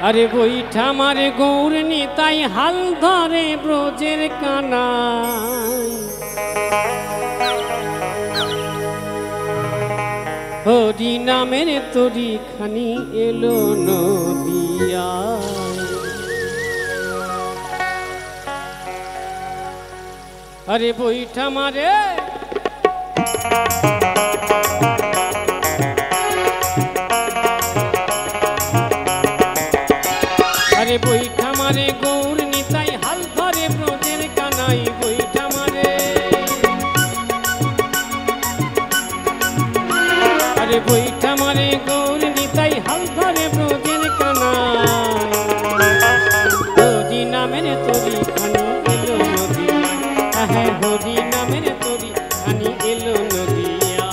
আরে বৈঠা মারে গৌর নিতাই হাল ধরে ব্রজের কানাই হরি নামের তরি খানি এলো নদিয়া আরে বৈঠা মারে আরে বৈঠা মারে গৌর নিতাই হাল ধরে ব্রজের কানাই বৈঠা মারে আরে বৈঠা মারে গৌর নিতাই হাল ধরে ব্রজের কানাই হরি নামের তরি খানি এলো নদিয়া হ্যাঁ হরি নামের তরি খানি এলো নদিয়া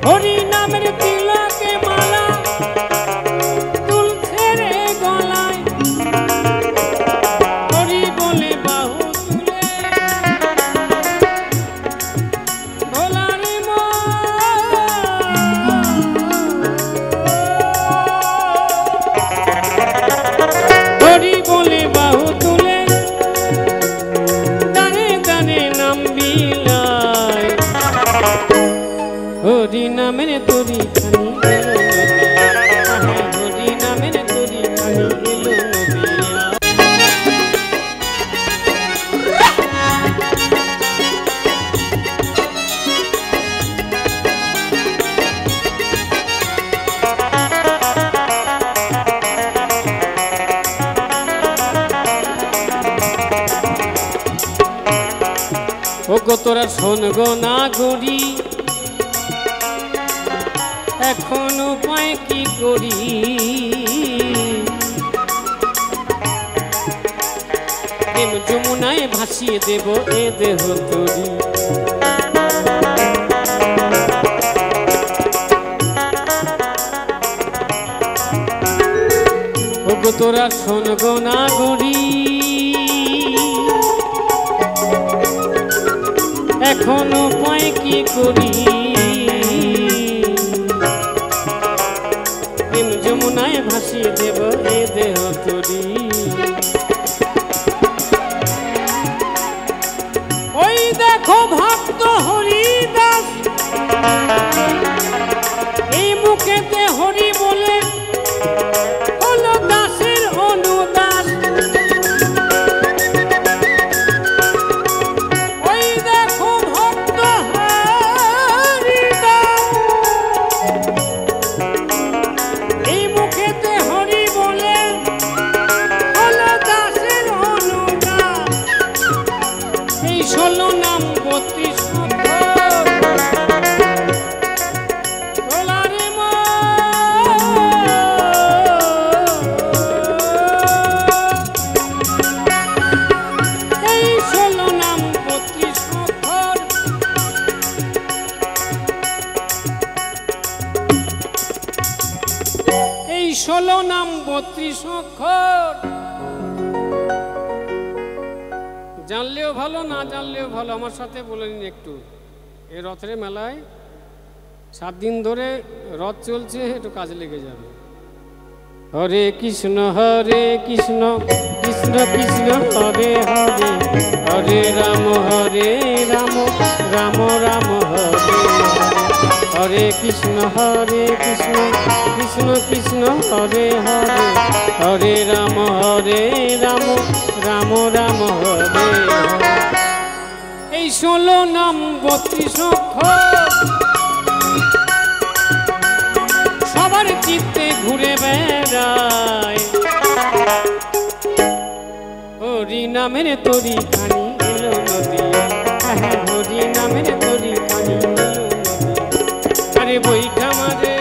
হরি নামের তিলকে মালা তুলছে রে গলায় হরি বলে বাহু তুলে ভোলার হরি বলে বাহু তুলে দানে দানে নাম বিলায় হরি নামের তরি খানি এলো নদিয়া হরি নামের তরি খানি এলো নদিয়া ও গো তোরা শোন গো না গরি এখন উপায় কি করি প্রেম যমুনায় ভাসিয়ে দেব এ দেহ তরি ও গো তোরা শোন গো না গরি এখন উপায় কি করি যমুনায় ভাসিয়ে দেব এ দেহ তরি ওই দেখো ভক্ত হরিদাস এই মুখেতে হরি বলে হলো দাসের অনুদাস ওই দেখো ভক্ত হরিদাস এই মুখেতে হরি বলে হলো দাসের অনুদাস এই 16 নাম 32 16 নাম 32 অক্ষর জানলেও ভালো না জানলেও ভালো আমার সাথে বলে নিন একটু এই রথের মেলায় 7 দিন ধরে রথ চলছে একটু কাজে লেগে যাবে হরে কৃষ্ণ কৃষ্ণ কৃষ্ণ হরে হরে হরে রাম রাম রাম হরে হরে কৃষ্ণ কৃষ্ণ কৃষ্ণ হরে হরে হরে রাম রাম রাম হরে 16 নাম 32 অক্ষর সবার চিত্তে ঘুরে বেড়ায় হরি নামের তরি কানি এলো নদী হরি নামের তরি কানি এলো নদী আরে বইটা মারে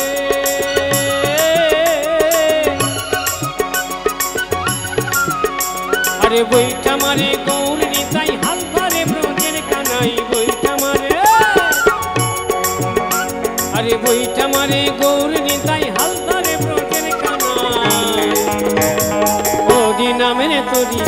আরে বইটা মারে গৌর নিতাই হাল ধরে ব্রজের কানাই বইটা মারে আরে বইটা মারে গৌর নিতাই হাল ধরে ব্রজের কানাই হরি নামের তরি